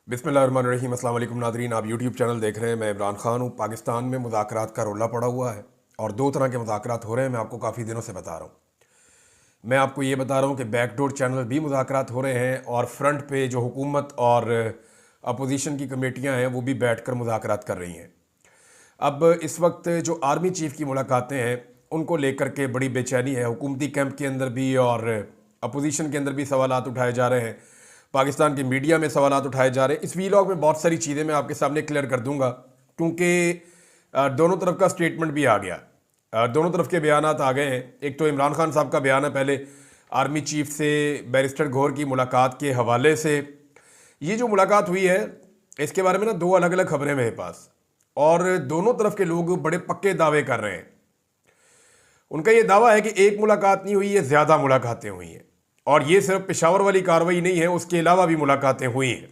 बिस्मिल्लाहिर्रहमानिर्रहीम। अस्सलाम वालेकुम नादरीन, आप यूट्यूब चैनल देख रहे हैं। मैं इमरान खान हूँ। पाकिस्तान में मुज़ाकरात का रोला पड़ा हुआ है और दो तरह के मुज़ाकरात हो रहे हैं। मैं आपको काफ़ी दिनों से बता रहा हूँ। मैं आपको ये बता रहा हूँ कि बैकडोर चैनल भी मुज़ाकरात हो रहे हैं और फ्रंट पे जो हुकूमत और अपोजिशन की कमेटियाँ हैं वो भी बैठ कर मुज़ाकरात कर रही हैं। अब इस वक्त जो आर्मी चीफ़ की मुलाकातें हैं उनको लेकर के बड़ी बेचैनी है। हुकूमती कैंप के अंदर भी और अपोजिशन के अंदर भी सवालात उठाए जा रहे हैं। पाकिस्तान के मीडिया में सवालात उठाए जा रहे हैं। इस वीलॉग में बहुत सारी चीज़ें मैं आपके सामने क्लियर कर दूंगा, क्योंकि दोनों तरफ का स्टेटमेंट भी आ गया। दोनों तरफ के बयानात आ गए हैं। एक तो इमरान खान साहब का बयान है पहले आर्मी चीफ से बैरिस्टर गौहर की मुलाकात के हवाले से। ये जो मुलाकात हुई है इसके बारे में ना दो अलग अलग खबरें मेरे पास, और दोनों तरफ के लोग बड़े पक्के दावे कर रहे हैं। उनका ये दावा है कि एक मुलाकात नहीं हुई है, ज़्यादा मुलाकातें हुई हैं, और ये सिर्फ पेशावर वाली कार्रवाई नहीं है, उसके अलावा भी मुलाकातें हुई हैं।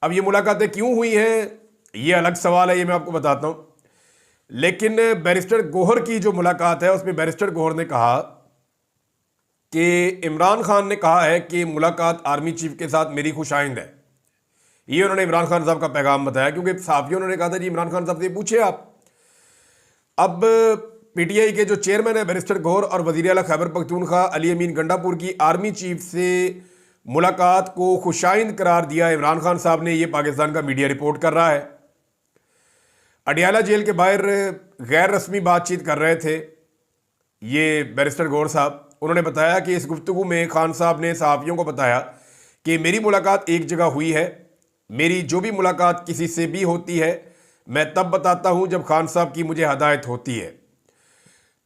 अब ये मुलाकातें क्यों हुई हैं ये अलग सवाल है, ये मैं आपको बताता हूँ। लेकिन बैरिस्टर गौहर की जो मुलाकात है उसमें बैरिस्टर गौहर ने कहा कि इमरान खान ने कहा है कि मुलाकात आर्मी चीफ के साथ मेरी खुशाइंद है। ये उन्होंने इमरान खान साहब का पैगाम बताया, क्योंकि साफियों ने कहा था जी इमरान खान साहब से पूछे आप। अब पीटीआई के जो चेयरमैन है बैरिस्टर गौहर और वज़ीर आला खैबर पख्तूनख्वा अली अमीन गंडापुर की आर्मी चीफ से मुलाकात को खुशाइंद करार दिया इमरान खान साहब ने। ये पाकिस्तान का मीडिया रिपोर्ट कर रहा है। अडियाला जेल के बाहर गैर रस्मी बातचीत कर रहे थे ये बैरिस्टर गौहर साहब। उन्होंने बताया कि इस गुफ्तगू में खान साहब ने सहाफ़ियों को बताया कि मेरी मुलाकात एक जगह हुई है। मेरी जो भी मुलाकात किसी से भी होती है मैं तब बताता हूं जब खान साहब की मुझे हदायत होती है।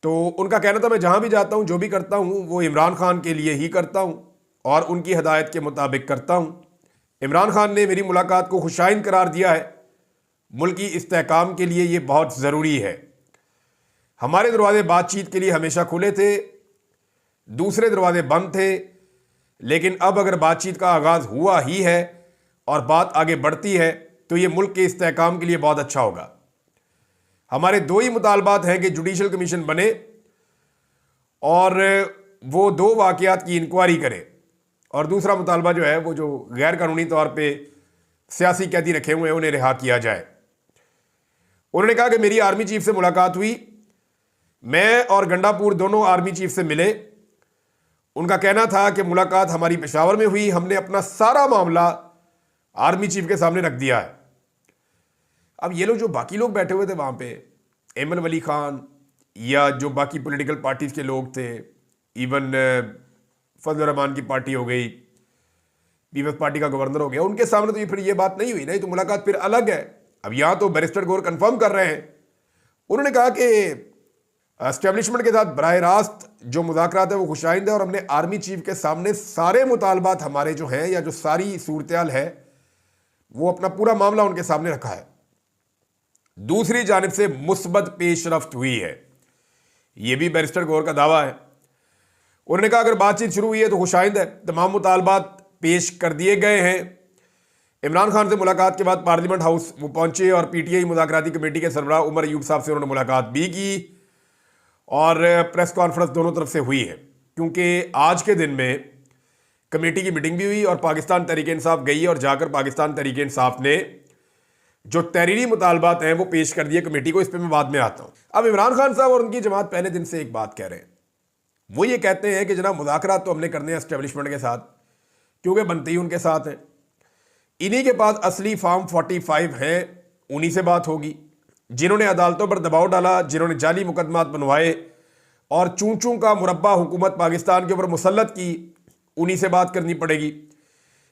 तो उनका कहना था मैं जहां भी जाता हूं जो भी करता हूं वो इमरान खान के लिए ही करता हूं और उनकी हदायत के मुताबिक करता हूं। इमरान खान ने मेरी मुलाकात को खुशाइंद करार दिया है। मुल्की इस्तेहकाम के लिए ये बहुत ज़रूरी है। हमारे दरवाजे बातचीत के लिए हमेशा खुले थे, दूसरे दरवाजे बंद थे, लेकिन अब अगर बातचीत का आगाज़ हुआ ही है और बात आगे बढ़ती है तो ये मुल्क के इस्तेहकाम के लिए बहुत अच्छा होगा। हमारे दो ही मुतालबात हैं कि जुडिशल कमीशन बने और वो दो वाक़यात की इंक्वायरी करे, और दूसरा मुतालबा जो है वो जो गैर कानूनी तौर पे सियासी कैदी रखे हुए हैं उन्हें रिहा किया जाए। उन्होंने कहा कि मेरी आर्मी चीफ से मुलाकात हुई, मैं और गंडापुर दोनों आर्मी चीफ से मिले। उनका कहना था कि मुलाकात हमारी पेशावर में हुई, हमने अपना सारा मामला आर्मी चीफ के सामने रख दिया है। अब ये लोग जो बाकी लोग बैठे हुए थे वहाँ पे, एमन वली खान या जो बाकी पॉलिटिकल पार्टीज़ के लोग थे, इवन फजल रहमान की पार्टी हो गई, पीपल्स पार्टी का गवर्नर हो गया, उनके सामने तो ये फिर ये बात नहीं हुई, नहीं तो मुलाकात फिर अलग है। अब यहाँ तो बैरिस्टर गौहर कंफर्म कर रहे हैं। उन्होंने कहा कि एस्टेब्लिशमेंट के साथ बराह रास्त जो मुज़ाकरात है वो खुशाइंद है और हमने आर्मी चीफ के सामने सारे मुतालबात हमारे जो हैं या जो सारी सूरत है वो अपना पूरा मामला उनके सामने रखा है। दूसरी जानिब से मुस्बत पेशरफ्त हुई है, यह भी बैरिस्टर गौहर का दावा है। उन्होंने कहा अगर बातचीत शुरू हुई है तो खुशाइंद है, तमाम मुतालबात पेश कर दिए गए हैं। इमरान खान से मुलाकात के बाद पार्लियामेंट हाउस वो पहुंचे और पीटीआई मुज़ाकराती कमेटी के सरबराह उमर अयूब साहब से उन्होंने मुलाकात भी की और प्रेस कॉन्फ्रेंस दोनों तरफ से हुई है, क्योंकि आज के दिन में कमेटी की मीटिंग भी हुई और पाकिस्तान तहरीक इंसाफ गई और जाकर पाकिस्तान तहरीक इंसाफ ने जो तहरीरी मुतालबात हैं वो पेश कर दिए कमेटी को। इस पर मैं बाद में आता हूँ। अब इमरान खान साहब और उनकी जमात पहले दिन से एक बात कह रहे हैं। वो ये कहते हैं कि जनाब मुज़ाकरात तो हमने करने हैं एस्टेब्लिशमेंट के साथ, क्योंकि बनते ही उनके साथ हैं, इन्हीं के पास असली फॉर्म 45 हैं, उन्हीं से बात होगी। जिन्होंने अदालतों पर दबाव डाला, जिन्होंने जाली मुकदमात बनवाए और चूं चूं का मुरब्बा हुकूमत पाकिस्तान के ऊपर मुसल्लत की, उन्हीं से बात करनी पड़ेगी।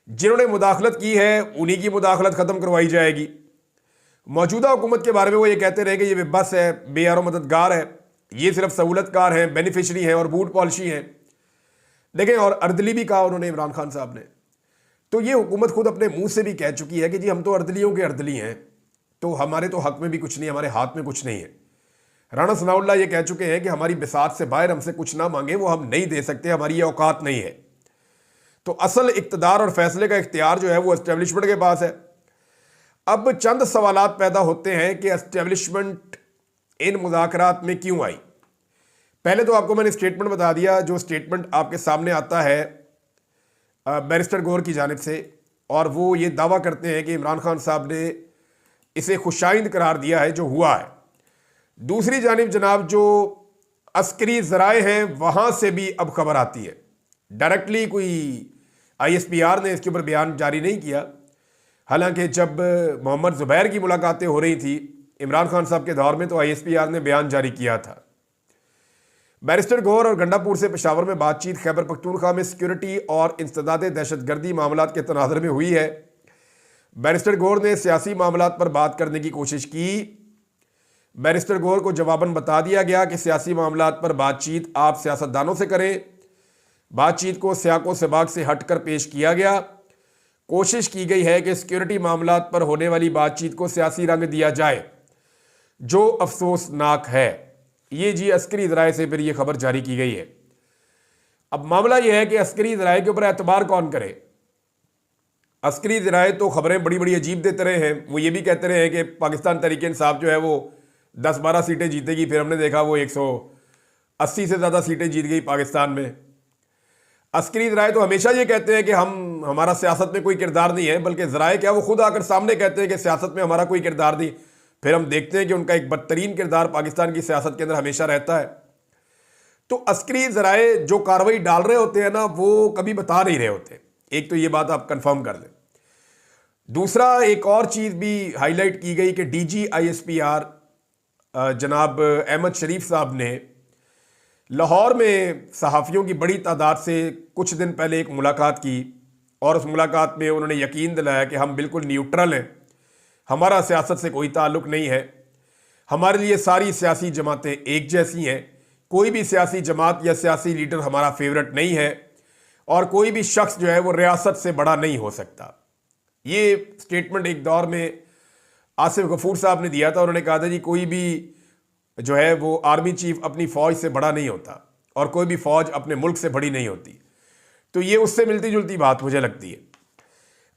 जिन्होंने मुदाखलत की है उन्हीं की मुदाखलत ख़त्म करवाई जाएगी। मौजूदा हुकूमत के बारे में वो ये कहते रहे कि ये बेबस है, बेयारो मददगार है, ये सिर्फ सहूलतकार हैं, बेनिफिशरी हैं और बूट पॉलिशी हैं। देखें, और अर्दली भी कहा उन्होंने इमरान खान साहब ने। तो ये हुकूमत खुद अपने मुंह से भी कह चुकी है कि जी हम तो अर्दलियों के अर्दली हैं, तो हमारे तो हक में भी कुछ नहीं, हमारे हाथ में कुछ नहीं है। राणा सनाउल्लाह ये कह चुके हैं कि हमारी बिसात से बाहर हमसे कुछ ना मांगे, वो हम नहीं दे सकते, हमारी ये औकात नहीं है। तो असल इक़्तिदार और फैसले का इख्तियार जो है वो एस्टेब्लिशमेंट के पास है। अब चंद सवालात पैदा होते हैं कि एस्टेब्लिशमेंट इन मुज़ाकरात में क्यों आई। पहले तो आपको मैंने स्टेटमेंट बता दिया, जो स्टेटमेंट आपके सामने आता है बैरिस्टर गौहर की जानिब से और वो ये दावा करते हैं कि इमरान खान साहब ने इसे खुशाइंद करार दिया है जो हुआ है। दूसरी जानिब जनाब जो अस्करी ज़राए हैं वहाँ से भी अब खबर आती है, डायरेक्टली कोई ISPR ने इसके ऊपर बयान जारी नहीं किया। हालांकि जब मोहम्मद ज़ुबैर की मुलाकातें हो रही थी इमरान खान साहब के दौर में तो ISPR ने बयान जारी किया था। बैरिस्टर गौहर और गंडापुर से पेशावर में बातचीत खैबर पख्तूनख्वा में सिक्योरिटी और इंसदाद दहशतगर्दी मामलात के तनाज़ुर में हुई है। बैरिस्टर गौहर ने सियासी मामलात पर बात करने की कोशिश की। बैरिस्टर गौहर को जवाबन बता दिया गया कि सियासी मामलात पर बातचीत आप सियासतदानों से करें। बातचीत को सियाको सबाक से हटकर पेश किया गया। कोशिश की गई है कि सिक्योरिटी मामलात पर होने वाली बातचीत को सियासी रंग दिया जाए, जो अफसोसनाक है। ये जी अस्करी ज़राए से फिर ये खबर जारी की गई है। अब मामला यह है कि अस्करी ज़राए के ऊपर एतबार कौन करे। अस्करी ज़राए तो खबरें बड़ी बड़ी अजीब देते रहे हैं। वो ये भी कहते रहे हैं कि पाकिस्तान तहरीक इंसाफ जो है वो 10-12 सीटें जीतेगी, फिर हमने देखा वो 180 से ज़्यादा सीटें जीत गई पाकिस्तान में। अस्करी ज़राए तो हमेशा ये कहते हैं कि हमारा सियासत में कोई किरदार नहीं है, बल्कि ज़राए क्या वो खुद आकर सामने कहते हैं कि सियासत में हमारा कोई किरदार नहीं। फिर हम देखते हैं कि उनका एक बदतरीन किरदार पाकिस्तान की सियासत के अंदर हमेशा रहता है। तो अस्करी ज़राए जो कार्रवाई डाल रहे होते हैं ना, वो कभी बता नहीं रहे होते। एक तो ये बात आप कंफर्म कर लें। दूसरा एक और चीज़ भी हाईलाइट की गई कि DG ISPR जनाब अहमद शरीफ साहब ने लाहौर में सहाफ़ियों की बड़ी तादाद से कुछ दिन पहले एक मुलाकात की और उस मुलाकात में उन्होंने यकीन दिलाया कि हम बिल्कुल न्यूट्रल हैं, हमारा सियासत से कोई ताल्लुक़ नहीं है, हमारे लिए सारी सियासी जमातें एक जैसी हैं, कोई भी सियासी जमात या सियासी लीडर हमारा फेवरेट नहीं है और कोई भी शख्स जो है वो रियासत से बड़ा नहीं हो सकता। ये स्टेटमेंट एक दौर में आसिफ गफूर साहब ने दिया था। उन्होंने कहा था जी कोई भी जो है वो आर्मी चीफ अपनी फ़ौज से बड़ा नहीं होता और कोई भी फ़ौज अपने मुल्क से बड़ी नहीं होती। तो ये उससे मिलती जुलती बात मुझे लगती है।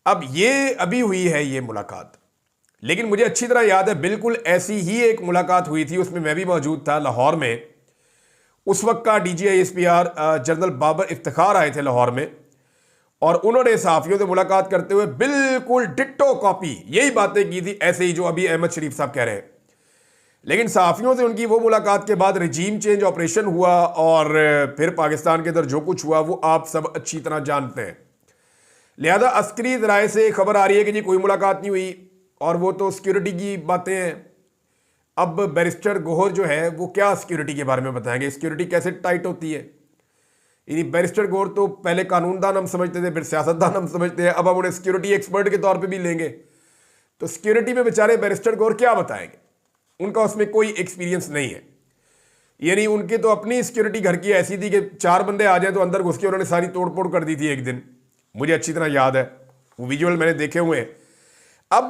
अब ये अभी हुई है ये मुलाकात, लेकिन मुझे अच्छी तरह याद है बिल्कुल ऐसी ही एक मुलाकात हुई थी, उसमें मैं भी मौजूद था लाहौर में। उस वक्त का DG ISPR general Babar Iftikhar आए थे लाहौर में और उन्होंने सहाफ़ियों से मुलाकात करते हुए बिल्कुल डिट्टो कॉपी यही बातें की थी, ऐसे ही जो अभी अहमद शरीफ साहब कह रहे हैं। लेकिन सहाफ़ियों से उनकी वो मुलाकात के बाद रजीम चेंज ऑपरेशन हुआ और फिर पाकिस्तान के अंदर जो कुछ हुआ वो आप सब अच्छी तरह जानते हैं। लिहाजा अस्करी ज़राए से खबर आ रही है कि जी कोई मुलाकात नहीं हुई और वो तो सिक्योरिटी की बातें हैं। अब बैरिस्टर गौहर जो है वो क्या सिक्योरिटी के बारे में बताएंगे, सिक्योरिटी कैसे टाइट होती है। यानी बैरिस्टर गौहर तो पहले कानूनदान हम समझते थे, फिर सियासतदान हम समझते हैं, अब हम उन्हें सिक्योरिटी एक्सपर्ट के तौर पे भी लेंगे। तो सिक्योरिटी में बेचारे बैरिस्टर गौहर क्या बताएंगे, उनका उसमें कोई एक्सपीरियंस नहीं है। यानी उनके तो अपनी सिक्योरिटी घर की ऐसी थी कि 4 बंदे आ जाए तो अंदर घुस के उन्होंने सारी तोड़-फोड़ कर दी थी एक दिन, मुझे अच्छी तरह याद है, वो विजुअल मैंने देखे हुए हैं। अब